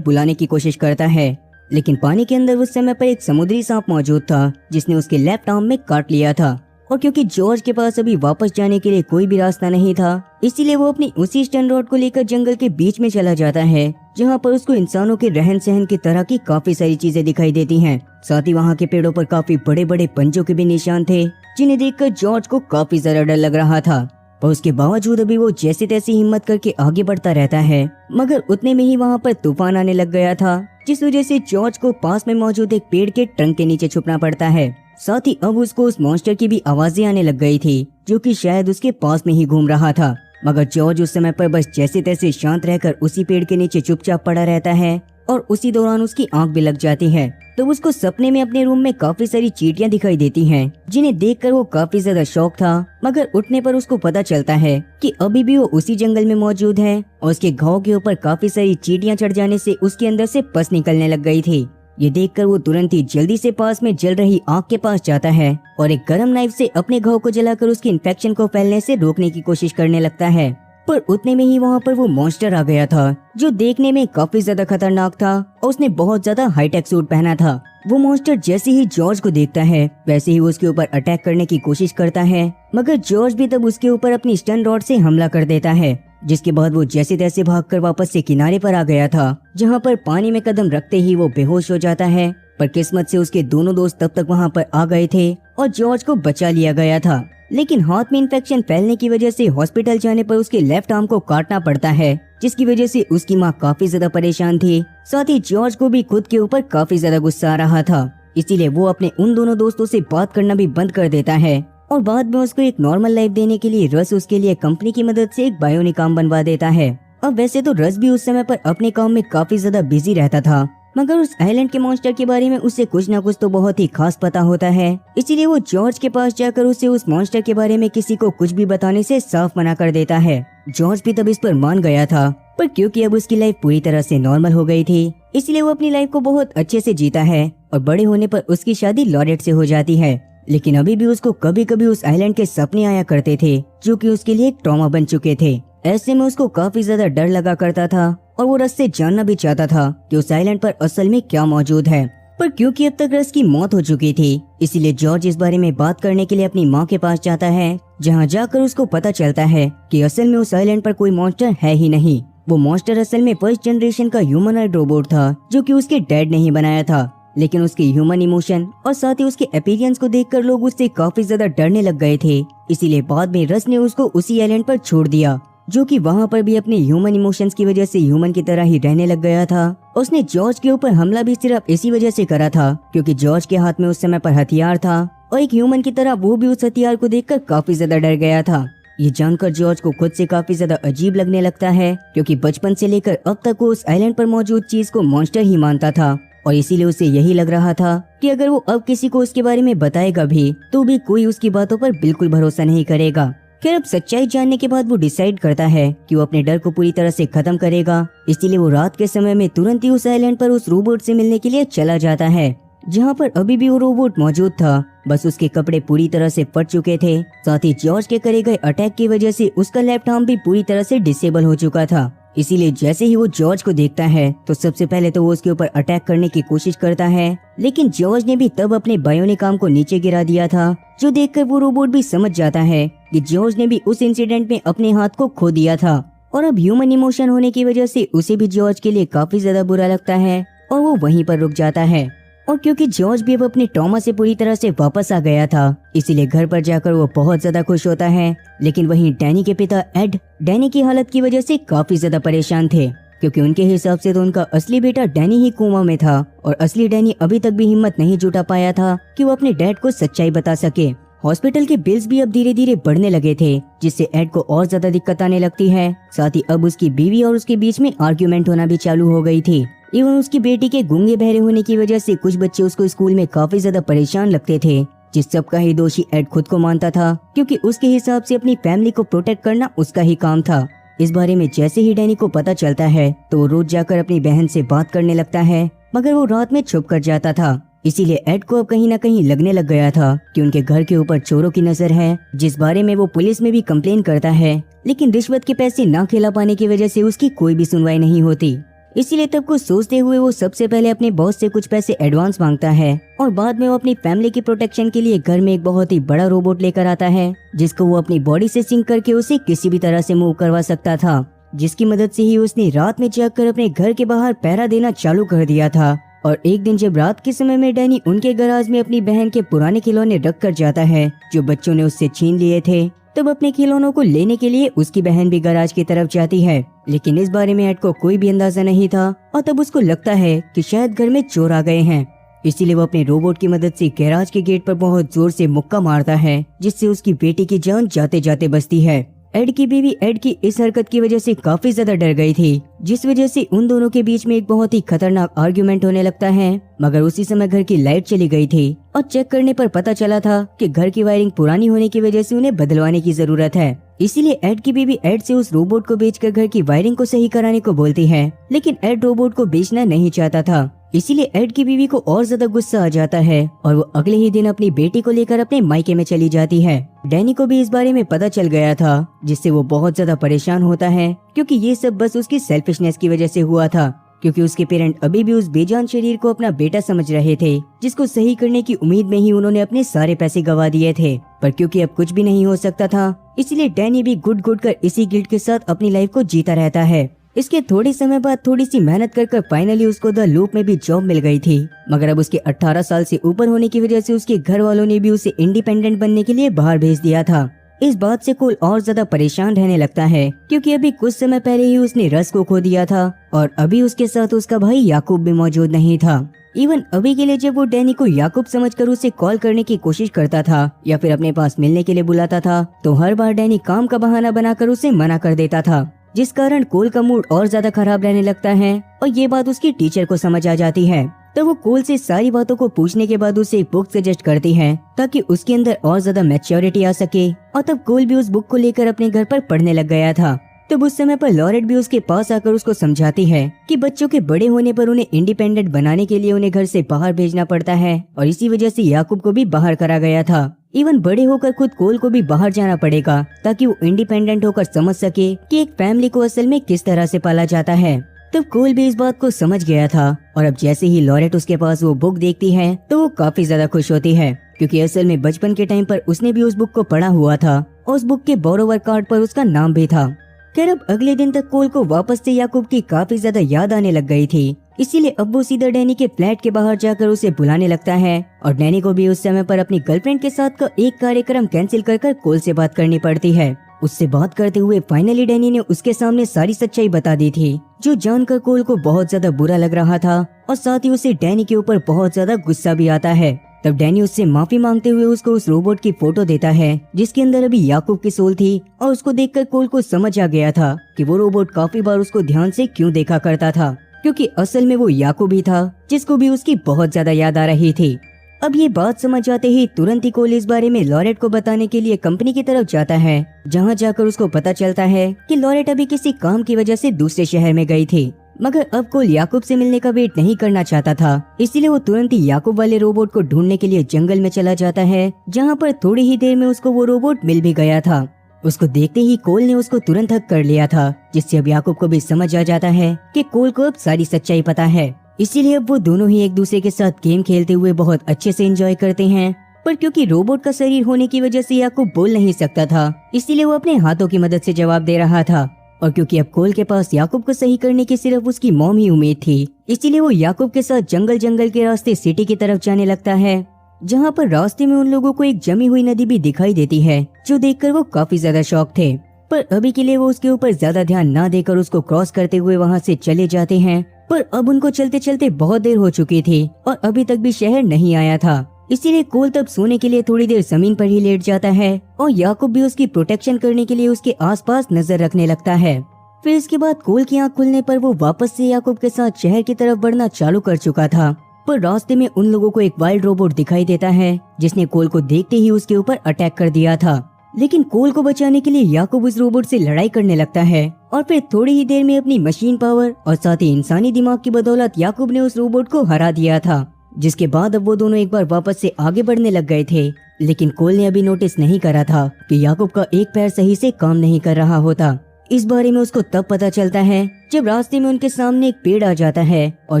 बुलाने की कोशिश करता है। लेकिन पानी के अंदर उस समय पर एक समुद्री सांप मौजूद था जिसने उसके लेफ्ट आर्म में काट लिया था और क्योंकि जॉर्ज के पास अभी वापस जाने के लिए कोई भी रास्ता नहीं था, इसीलिए वो अपनी उसी स्टन रॉड को लेकर जंगल के बीच में चला जाता है, जहाँ पर उसको इंसानों के रहन सहन की तरह की काफी सारी चीजें दिखाई देती हैं। साथ ही वहाँ के पेड़ों पर काफी बड़े बड़े पंजों के भी निशान थे, जिन्हें देखकर जॉर्ज को काफी ज्यादा डर लग रहा था। पर उसके बावजूद अभी वो जैसे तैसे हिम्मत करके आगे बढ़ता रहता है, मगर उतने में ही वहाँ पर तूफान आने लग गया था, जिस वजह से जॉर्ज को पास में मौजूद एक पेड़ के ट्रंक के नीचे छुपना पड़ता है। साथ ही अब उसको उस मॉन्स्टर की भी आवाजें आने लग गई थी, जो कि शायद उसके पास में ही घूम रहा था। मगर जॉर्ज उस समय पर बस जैसे तैसे शांत रहकर उसी पेड़ के नीचे चुपचाप पड़ा रहता है और उसी दौरान उसकी आंख भी लग जाती है। तो उसको सपने में अपने रूम में काफी सारी चींटियां दिखाई देती हैं, जिन्हें देखकर वो काफी ज्यादा शौक था। मगर उठने पर उसको पता चलता है कि अभी भी वो उसी जंगल में मौजूद है और उसके घाव के ऊपर काफी सारी चींटियां चढ़ जाने से उसके अंदर से पस निकलने लग गई थी। ये देखकर वो तुरंत ही जल्दी से पास में जल रही आग के पास जाता है और एक गरम नाइफ से अपने घाव को जलाकर उसकी इन्फेक्शन को फैलने से रोकने की कोशिश करने लगता है। पर उतने में ही वहाँ पर वो मॉन्स्टर आ गया था, जो देखने में काफी ज्यादा खतरनाक था और उसने बहुत ज्यादा हाईटेक सूट पहना था। वो मॉन्स्टर जैसे ही जॉर्ज को देखता है वैसे ही वो उसके ऊपर अटैक करने की कोशिश करता है, मगर जॉर्ज भी तब उसके ऊपर अपनी स्टन रॉड से हमला कर देता है, जिसके बाद वो जैसे तैसे भागकर वापस से किनारे पर आ गया था, जहाँ पर पानी में कदम रखते ही वो बेहोश हो जाता है। पर किस्मत से उसके दोनों दोस्त तब तक वहाँ पर आ गए थे और जॉर्ज को बचा लिया गया था। लेकिन हाथ में इन्फेक्शन फैलने की वजह से हॉस्पिटल जाने पर उसके लेफ्ट आर्म को काटना पड़ता है, जिसकी वजह से उसकी माँ काफी ज्यादा परेशान थी। साथ ही जॉर्ज को भी खुद के ऊपर काफी ज्यादा गुस्सा आ रहा था, इसीलिए वो अपने उन दोनों दोस्तों से बात करना भी बंद कर देता है और बाद में उसको एक नॉर्मल लाइफ देने के लिए रस उसके लिए कंपनी की मदद से एक बायोनिक आर्म बनवा देता है। अब वैसे तो रस भी उस समय पर अपने काम में काफी ज्यादा बिजी रहता था, मगर उस आइलैंड के मॉन्स्टर के बारे में उसे कुछ ना कुछ तो बहुत ही खास पता होता है। इसीलिए वो जॉर्ज के पास जाकर उसे उस मॉन्स्टर के बारे में किसी को कुछ भी बताने से साफ मना कर देता है। जॉर्ज भी तब इस पर मान गया था, पर क्योंकि अब उसकी लाइफ पूरी तरह से नॉर्मल हो गई थी, इसलिए वो अपनी लाइफ को बहुत अच्छे से जीता है और बड़े होने पर उसकी शादी लॉरेट से हो जाती है। लेकिन अभी भी उसको कभी कभी उस आइलैंड के सपने आया करते थे, जो कि उसके लिए एक ट्रॉमा बन चुके थे। ऐसे में उसको काफी ज्यादा डर लगा करता था और वो रस से जानना भी चाहता था कि उस आइलैंड पर असल में क्या मौजूद है। पर क्योंकि अब तक रस की मौत हो चुकी थी, इसीलिए जॉर्ज इस बारे में बात करने के लिए अपनी माँ के पास जाता है, जहाँ जाकर उसको पता चलता है कि असल में उस आइलैंड पर कोई मॉन्स्टर है ही नहीं। वो मॉन्स्टर असल में फर्स्ट जनरेशन का ह्यूमनॉइड रोबोट था, जो कि उसके डैड ने ही बनाया था। लेकिन उसके ह्यूमन इमोशन और साथ ही उसके अपीयरेंस को देखकर लोग उससे काफी ज्यादा डरने लग गए थे। इसीलिए बाद में रस ने उसको उसी आइलैंड पर छोड़ दिया, जो कि वहाँ पर भी अपने ह्यूमन इमोशंस की वजह से ह्यूमन की तरह ही रहने लग गया था। उसने जॉर्ज के ऊपर हमला भी सिर्फ इसी वजह से करा था क्योंकि जॉर्ज के हाथ में उस समय पर हथियार था और एक ह्यूमन की तरह वो भी उस हथियार को देखकर काफी ज्यादा डर गया था। ये जानकर जॉर्ज को खुद से काफी ज्यादा अजीब लगने लगता है, क्योंकि बचपन से लेकर अब तक वो उस आइलैंड पर मौजूद चीज को मॉन्स्टर ही मानता था और इसीलिए उसे यही लग रहा था कि अगर वो अब किसी को उसके बारे में बताएगा भी तो भी कोई उसकी बातों पर बिल्कुल भरोसा नहीं करेगा। खैर, अब सच्चाई जानने के बाद वो डिसाइड करता है कि वो अपने डर को पूरी तरह से खत्म करेगा। इसीलिए वो रात के समय में तुरंत ही उस आइलैंड पर उस रोबोट से मिलने के लिए चला जाता है, जहाँ पर अभी भी वो रोबोट मौजूद था, बस उसके कपड़े पूरी तरह से फट चुके थे। साथ ही जॉर्ज के करे गए अटैक की वजह से उसका लेफ्ट आर्म भी पूरी तरह से डिसेबल हो चुका था। इसीलिए जैसे ही वो जॉर्ज को देखता है तो सबसे पहले तो वो उसके ऊपर अटैक करने की कोशिश करता है, लेकिन जॉर्ज ने भी तब अपने बायोनिक आर्म को नीचे गिरा दिया था, जो देखकर वो रोबोट भी समझ जाता है कि जॉर्ज ने भी उस इंसिडेंट में अपने हाथ को खो दिया था और अब ह्यूमन इमोशन होने की वजह से उसे भी जॉर्ज के लिए काफी ज्यादा बुरा लगता है और वो वहीं पर रुक जाता है। और क्योंकि जॉर्ज भी अब अपने ट्रॉमा से पूरी तरह से वापस आ गया था, इसीलिए घर पर जाकर वो बहुत ज्यादा खुश होता है। लेकिन वहीं डैनी के पिता एड डैनी की हालत की वजह से काफी ज्यादा परेशान थे, क्योंकि उनके हिसाब से तो उनका असली बेटा डैनी ही कोमा में था और असली डैनी अभी तक भी हिम्मत नहीं जुटा पाया था कि वो अपने डैड को सच्चाई बता सके। हॉस्पिटल के बिल्स भी अब धीरे धीरे बढ़ने लगे थे, जिससे एड को और ज्यादा दिक्कत आने लगती है। साथ ही अब उसकी बीवी और उसके बीच में आर्ग्यूमेंट होना भी चालू हो गई थी। एवं उसकी बेटी के गूंगे बहरे होने की वजह से कुछ बच्चे उसको स्कूल में काफी ज्यादा परेशान लगते थे, जिस सब का ही दोषी एड खुद को मानता था, क्योंकि उसके हिसाब से अपनी फैमिली को प्रोटेक्ट करना उसका ही काम था। इस बारे में जैसे ही डैनी को पता चलता है तो वो रोज जाकर अपनी बहन से बात करने लगता है, मगर वो रात में छुप कर जाता था। इसीलिए एड को अब कहीं ना कहीं लगने लग गया था कि उनके घर के ऊपर चोरों की नजर है, जिस बारे में वो पुलिस में भी कंप्लेन करता है, लेकिन रिश्वत के पैसे ना खिला पाने की वजह से उसकी कोई भी सुनवाई नहीं होती। इसीलिए तब कुछ सोचते हुए वो सबसे पहले अपने बॉस से कुछ पैसे एडवांस मांगता है और बाद में वो अपनी फैमिली की प्रोटेक्शन के लिए घर में एक बहुत ही बड़ा रोबोट लेकर आता है, जिसको वो अपनी बॉडी से सिंक करके उसे किसी भी तरह से मूव करवा सकता था, जिसकी मदद से ही उसने रात में जाकर अपने घर के बाहर पहरा देना चालू कर दिया था। और एक दिन जब रात के समय में डैनी उनके गराज में अपनी बहन के पुराने खिलौने रख कर जाता है जो बच्चों ने उससे छीन लिए थे, तब अपने खिलौनों को लेने के लिए उसकी बहन भी गराज की तरफ जाती है, लेकिन इस बारे में एड को कोई भी अंदाजा नहीं था और तब उसको लगता है कि शायद घर में चोर आ गए हैं। इसीलिए वो अपने रोबोट की मदद से गैराज के गेट पर बहुत जोर से मुक्का मारता है, जिससे उसकी बेटी की जान जाते जाते बचती है। एड की बीवी एड की इस हरकत की वजह से काफी ज्यादा डर गई थी, जिस वजह से उन दोनों के बीच में एक बहुत ही खतरनाक आर्ग्यूमेंट होने लगता है। मगर उसी समय घर की लाइट चली गई थी और चेक करने पर पता चला था कि घर की वायरिंग पुरानी होने की वजह से उन्हें बदलवाने की जरूरत है। इसीलिए एड की बीवी एड से उस रोबोट को बेचकर घर की वायरिंग को सही कराने को बोलती है, लेकिन एड रोबोट को बेचना नहीं चाहता था। इसीलिए एड की बीवी को और ज्यादा गुस्सा आ जाता है और वो अगले ही दिन अपनी बेटी को लेकर अपने मायके में चली जाती है। डैनी को भी इस बारे में पता चल गया था, जिससे वो बहुत ज्यादा परेशान होता है, क्योंकि ये सब बस उसकी सेल्फिशनेस की वजह से हुआ था, क्योंकि उसके पेरेंट अभी भी उस बेजान शरीर को अपना बेटा समझ रहे थे, जिसको सही करने की उम्मीद में ही उन्होंने अपने सारे पैसे गवा दिए थे। पर क्योंकि अब कुछ भी नहीं हो सकता था, इसलिए डैनी भी घुट घुट कर इसी गिल्ट के साथ अपनी लाइफ को जीता रहता है। इसके थोड़े समय बाद थोड़ी सी मेहनत कर फाइनली उसको द लूप में भी जॉब मिल गई थी, मगर अब उसके 18 साल से ऊपर होने की वजह से उसके घर वालों ने भी उसे इंडिपेंडेंट बनने के लिए बाहर भेज दिया था। इस बात से कोल और ज्यादा परेशान रहने लगता है, क्योंकि अभी कुछ समय पहले ही उसने रस को खो दिया था और अभी उसके साथ उसका भाई याकूब भी मौजूद नहीं था। इवन अभी के लिए जब वो डैनी को याकूब समझकर उसे कॉल करने की कोशिश करता था या फिर अपने पास मिलने के लिए बुलाता था, तो हर बार डैनी काम का बहाना बनाकर उसे मना कर देता था। जिस कारण कोल का मूड और ज्यादा खराब रहने लगता है और ये बात उसकी टीचर को समझ आ जाती है। तो वो कोल से सारी बातों को पूछने के बाद उसे एक बुक सजेस्ट करती है ताकि उसके अंदर और ज्यादा मैच्योरिटी आ सके। और तब कोल भी उस बुक को लेकर अपने घर पर पढ़ने लग गया था। तब उस समय पर लॉरेट भी उसके पास आकर उसको समझाती है कि बच्चों के बड़े होने पर उन्हें इंडिपेंडेंट बनाने के लिए उन्हें घर से बाहर भेजना पड़ता है और इसी वजह से याकूब को भी बाहर करा गया था। इवन बड़े होकर खुद कोल को भी बाहर जाना पड़ेगा ताकि वो इंडिपेंडेंट होकर समझ सके कि एक फैमिली को असल में किस तरह से पाला जाता है। तब कोल भी इस बात को समझ गया था और अब जैसे ही लॉरेट उसके पास वो बुक देखती है तो वो काफी ज्यादा खुश होती है, क्योंकि असल में बचपन के टाइम पर उसने भी उस बुक को पढ़ा हुआ था और उस बुक के बोरोवर कार्ड पर उसका नाम भी था। खैर अब अगले दिन तक कोल को वापस से याकूब की काफी ज्यादा याद आने लग गई थी, इसीलिए अब वो सीधा डैनी के फ्लैट के बाहर जाकर उसे बुलाने लगता है और डैनी को भी उस समय पर अपनी गर्लफ्रेंड के साथ का एक कार्यक्रम कैंसिल कर कोल से बात करनी पड़ती है। उससे बात करते हुए फाइनली डैनी ने उसके सामने सारी सच्चाई बता दी थी, जो जानकर कोल को बहुत ज्यादा बुरा लग रहा था और साथ ही उसे डैनी के ऊपर बहुत ज्यादा गुस्सा भी आता है। तब डैनी उससे माफी मांगते हुए उसको उस रोबोट की फोटो देता है जिसके अंदर अभी याकूब की सोल थी और उसको देखकर कोल को समझ आ गया था कि वो रोबोट काफी बार उसको ध्यान से क्यों देखा करता था, क्योंकि असल में वो याकूब ही था जिसको भी उसकी बहुत ज्यादा याद आ रही थी। अब ये बात समझ आते ही तुरंत ही कोल इस बारे में लॉरेट को बताने के लिए कंपनी की तरफ जाता है, जहाँ जाकर उसको पता चलता है कि लॉरेट अभी किसी काम की वजह से दूसरे शहर में गई थी। मगर अब कोल याकूब से मिलने का वेट नहीं करना चाहता था, इसलिए वो तुरंत ही याकूब वाले रोबोट को ढूंढने के लिए जंगल में चला जाता है, जहाँ पर थोड़ी ही देर में उसको वो रोबोट मिल भी गया था। उसको देखते ही कोल ने उसको तुरंत हक कर लिया था, जिससे अब याकूब को भी समझ आ जाता है कि कोल को अब सारी सच्चाई पता है। इसीलिए अब वो दोनों ही एक दूसरे के साथ गेम खेलते हुए बहुत अच्छे से एंजॉय करते हैं। पर क्योंकि रोबोट का शरीर होने की वजह से याकूब बोल नहीं सकता था, इसीलिए वो अपने हाथों की मदद से जवाब दे रहा था। और क्योंकि अब कोल के पास याकूब को सही करने की सिर्फ उसकी मॉम ही उम्मीद थी, इसीलिए वो याकूब के साथ जंगल के रास्ते सिटी की तरफ जाने लगता है, जहाँ पर रास्ते में उन लोगों को एक जमी हुई नदी भी दिखाई देती है, जो देखकर वो काफी ज्यादा शॉक थे। पर अभी के लिए वो उसके ऊपर ज्यादा ध्यान ना देकर उसको क्रॉस करते हुए वहाँ से चले जाते हैं। पर अब उनको चलते चलते बहुत देर हो चुकी थी और अभी तक भी शहर नहीं आया था, इसीलिए कोल तब सोने के लिए थोड़ी देर जमीन पर ही लेट जाता है और याकूब भी उसकी प्रोटेक्शन करने के लिए उसके आसपास नजर रखने लगता है। फिर इसके बाद कोल की आंख खुलने पर वो वापस से याकूब के साथ शहर की तरफ बढ़ना चालू कर चुका था। पर रास्ते में उन लोगों को एक वाइल्ड रोबोट दिखाई देता है, जिसने कोल को देखते ही उसके ऊपर अटैक कर दिया था। लेकिन कोल को बचाने के लिए याकूब उस रोबोट से लड़ाई करने लगता है और फिर थोड़ी ही देर में अपनी मशीन पावर और साथ ही इंसानी दिमाग की बदौलत याकूब ने उस रोबोट को हरा दिया था। जिसके बाद अब वो दोनों एक बार वापस से आगे बढ़ने लग गए थे, लेकिन कोल ने अभी नोटिस नहीं करा था कि याकूब का एक पैर सही से काम नहीं कर रहा होता। इस बारे में उसको तब पता चलता है जब रास्ते में उनके सामने एक पेड़ आ जाता है और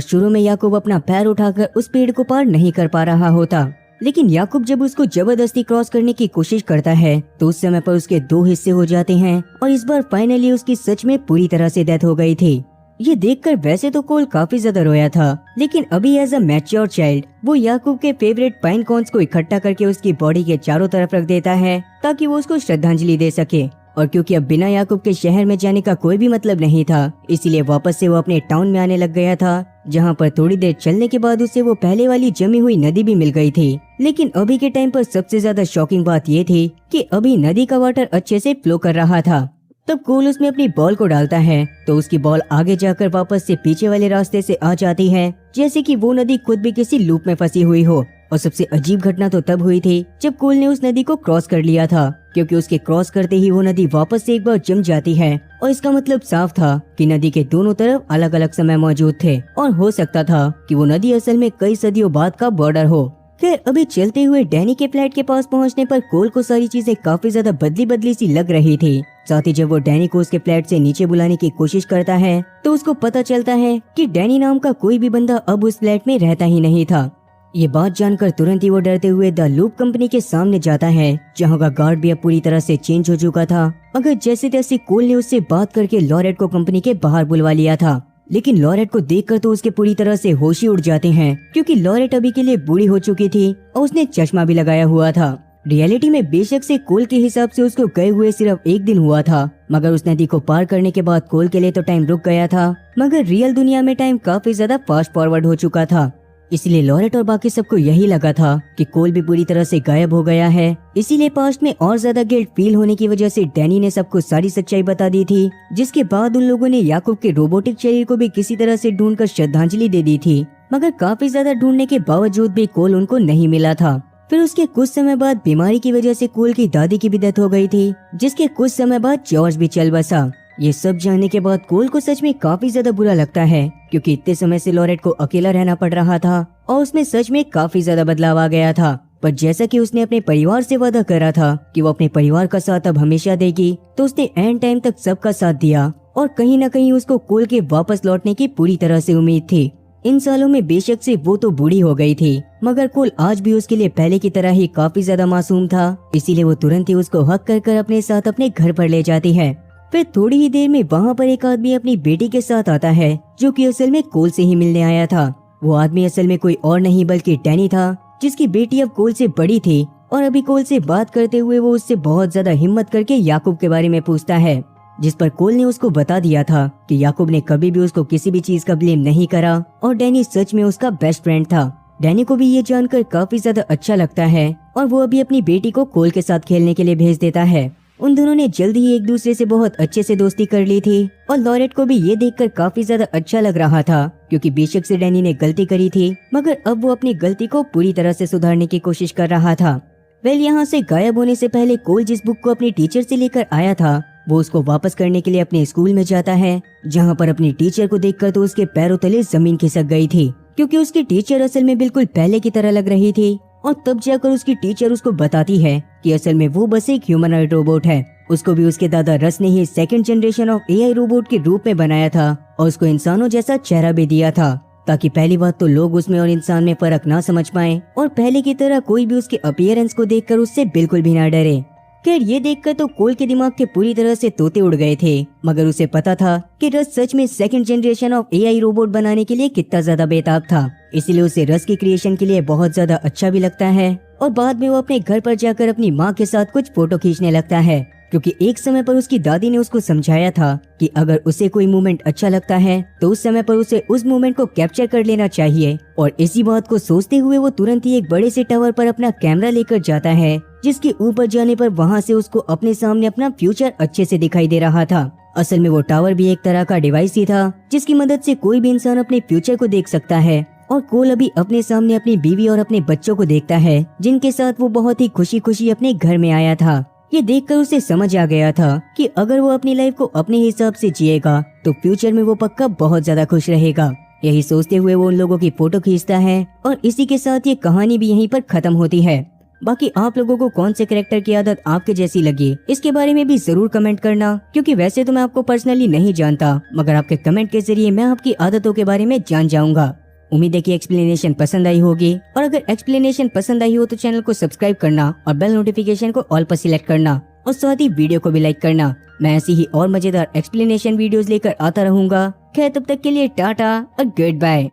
शुरू में याकूब अपना पैर उठाकर उस पेड़ को पार नहीं कर पा रहा होता। लेकिन याकूब जब उसको जबरदस्ती क्रॉस करने की कोशिश करता है तो उस समय पर उसके दो हिस्से हो जाते हैं और इस बार फाइनली उसकी सच में पूरी तरह से डेथ हो गई थी। ये देखकर वैसे तो कोल काफी ज्यादा रोया था, लेकिन अभी एज अ मैच्योर चाइल्ड वो याकूब के फेवरेट पाइन कॉन्स को इकट्ठा करके उसकी बॉडी के चारों तरफ रख देता है ताकि वो उसको श्रद्धांजलि दे सके। और क्योंकि अब बिना याकूब के शहर में जाने का कोई भी मतलब नहीं था, इसीलिए वापस से वो अपने टाउन में आने लग गया था, जहाँ पर थोड़ी देर चलने के बाद उसे वो पहले वाली जमी हुई नदी भी मिल गई थी। लेकिन अभी के टाइम पर सबसे ज्यादा शॉकिंग बात ये थी कि अभी नदी का वाटर अच्छे से फ्लो कर रहा था। तब कोल उसमें अपनी बॉल को डालता है तो उसकी बॉल आगे जाकर वापस से पीछे वाले रास्ते से आ जाती है, जैसे कि वो नदी खुद भी किसी लूप में फंसी हुई हो। और सबसे अजीब घटना तो तब हुई थी जब कोल ने उस नदी को क्रॉस कर लिया था, क्योंकि उसके क्रॉस करते ही वो नदी वापस से एक बार जम जाती है। और इसका मतलब साफ था कि नदी के दोनों तरफ अलग अलग समय मौजूद थे और हो सकता था कि वो नदी असल में कई सदियों बाद का बॉर्डर हो। खैर अभी चलते हुए डैनी के फ्लैट के पास पहुंचने पर कोल को सारी चीजें काफी ज्यादा बदली बदली सी लग रही थी। साथ ही जब वो डैनी को उसके फ्लैट से नीचे बुलाने की कोशिश करता है तो उसको पता चलता है कि डैनी नाम का कोई भी बंदा अब उस फ्लैट में रहता ही नहीं था। ये बात जानकर तुरंत ही वो डरते हुए द लूप कंपनी के सामने जाता है, जहाँ का गार्ड भी अब पूरी तरह से चेंज हो चुका था। मगर जैसे तैसे कोल ने उससे बात करके लॉरेट को कंपनी के बाहर बुलवा लिया था। लेकिन लॉरेट को देखकर तो उसके पूरी तरह से होश ही उड़ जाते हैं, क्योंकि लॉरेट अभी के लिए बूढ़ी हो चुकी थी और उसने चश्मा भी लगाया हुआ था। रियलिटी में बेशक से कोल के हिसाब से उसको गए हुए सिर्फ एक दिन हुआ था, मगर उस नदी को पार करने के बाद कोल के लिए तो टाइम रुक गया था, मगर रियल दुनिया में टाइम काफी ज्यादा फास्ट फॉरवर्ड हो चुका था। इसलिए लॉरेट और बाकी सबको यही लगा था कि कोल भी पूरी तरह से गायब हो गया है। इसीलिए पास्ट में और ज्यादा गिल्ट फील होने की वजह से डैनी ने सबको सारी सच्चाई बता दी थी, जिसके बाद उन लोगों ने याकूब के रोबोटिक शरीर को भी किसी तरह से ढूंढकर श्रद्धांजलि दे दी थी। मगर काफी ज्यादा ढूंढने के बावजूद भी कोल उनको नहीं मिला था। फिर उसके कुछ समय बाद बीमारी की वजह से कोल की दादी की भी डेथ हो गई थी, जिसके कुछ समय बाद जॉर्ज भी चल बसा। ये सब जानने के बाद कोल को सच में काफी ज्यादा बुरा लगता है, क्योंकि इतने समय से लॉरेट को अकेला रहना पड़ रहा था और उसमें सच में काफी ज्यादा बदलाव आ गया था। पर जैसा कि उसने अपने परिवार से वादा करा था कि वो अपने परिवार का साथ अब हमेशा देगी, तो उसने एंड टाइम तक सबका साथ दिया और कहीं न कहीं उसको कोल के वापस लौटने की पूरी तरह से उम्मीद थी। इन सालों में बेशक से वो तो बूढ़ी हो गई थी, मगर कोल आज भी उसके लिए पहले की तरह ही काफी ज्यादा मासूम था। इसीलिए वो तुरंत ही उसको हक कर अपने साथ अपने घर पर ले जाती है। फिर थोड़ी ही देर में वहाँ पर एक आदमी अपनी बेटी के साथ आता है, जो कि असल में कोल से ही मिलने आया था। वो आदमी असल में कोई और नहीं बल्कि डैनी था, जिसकी बेटी अब कोल से बड़ी थी और अभी कोल से बात करते हुए वो उससे बहुत ज्यादा हिम्मत करके याकूब के बारे में पूछता है, जिस पर कोल ने उसको बता दिया था कि याकूब ने कभी भी उसको किसी भी चीज का ब्लेम नहीं करा और डैनी सच में उसका बेस्ट फ्रेंड था। डैनी को भी ये जानकर काफी ज्यादा अच्छा लगता है और वो अभी अपनी बेटी को कोल के साथ खेलने के लिए भेज देता है। उन दोनों ने जल्दी ही एक दूसरे से बहुत अच्छे से दोस्ती कर ली थी और लॉरेट को भी ये देखकर काफी ज्यादा अच्छा लग रहा था, क्योंकि बेशक से डैनी ने गलती करी थी, मगर अब वो अपनी गलती को पूरी तरह से सुधारने की कोशिश कर रहा था। यहाँ से गायब होने से पहले कोल जिस बुक को अपनी टीचर से लेकर आया था, वो उसको वापस करने के लिए अपने स्कूल में जाता है, जहाँ पर अपनी टीचर को देखकर तो उसके पैरों तले जमीन खिसक गई थी, क्योंकि उसकी टीचर असल में बिल्कुल पहले की तरह लग रही थी। और तब जाकर उसकी टीचर उसको बताती है कि असल में वो बस एक ह्यूमनॉइड रोबोट है। उसको भी उसके दादा रस ने ही second generation of AI robot के रूप में बनाया था और उसको इंसानों जैसा चेहरा भी दिया था, ताकि पहली बात तो लोग उसमें और इंसान में फर्क ना समझ पाएं और पहले की तरह कोई भी उसके अपीयरेंस को देखकर उससे बिल्कुल भी ना डरे। खैर ये देखकर तो कोल के दिमाग के पूरी तरह से तोते उड़ गए थे, मगर उसे पता था कि रस सच में second generation of AI robot बनाने के लिए कितना ज्यादा बेताब था। इसीलिए उसे रस की क्रिएशन के लिए बहुत ज्यादा अच्छा भी लगता है और बाद में वो अपने घर पर जाकर अपनी माँ के साथ कुछ फोटो खींचने लगता है, क्योंकि एक समय पर उसकी दादी ने उसको समझाया था कि अगर उसे कोई मूवमेंट अच्छा लगता है तो उस समय पर उसे उस मूवमेंट को कैप्चर कर लेना चाहिए। और इसी बात को सोचते हुए वो तुरंत ही एक बड़े से टावर पर अपना कैमरा लेकर जाता है, जिसके ऊपर जाने पर वहाँ से उसको अपने सामने अपना फ्यूचर अच्छे से दिखाई दे रहा था। असल में वो टावर भी एक तरह का डिवाइस ही था, जिसकी मदद से कोई भी इंसान अपने फ्यूचर को देख सकता है। और कोल अभी अपने सामने अपनी बीवी और अपने बच्चों को देखता है, जिनके साथ वो बहुत ही खुशी खुशी अपने घर में आया था। ये देखकर उसे समझ आ गया था कि अगर वो अपनी लाइफ को अपने हिसाब से जिएगा तो फ्यूचर में वो पक्का बहुत ज्यादा खुश रहेगा। यही सोचते हुए वो उन लोगों की फोटो खींचता है और इसी के साथ ये कहानी भी यहीं पर खत्म होती है। बाकी आप लोगों को कौन से कैरेक्टर की आदत आपके जैसी लगी, इसके बारे में भी जरूर कमेंट करना, क्योंकि वैसे तो मैं आपको पर्सनली नहीं जानता, मगर आपके कमेंट के जरिए मैं आपकी आदतों के बारे में जान जाऊंगा। उम्मीद है कि एक्सप्लेनेशन पसंद आई होगी, और अगर एक्सप्लेनेशन पसंद आई हो तो चैनल को सब्सक्राइब करना और बेल नोटिफिकेशन को ऑल पर सिलेक्ट करना और साथ ही वीडियो को भी लाइक करना। मैं ऐसी ही और मजेदार एक्सप्लेनेशन वीडियोस लेकर आता रहूंगा। खैर तब तक के लिए टाटा और गुड बाय।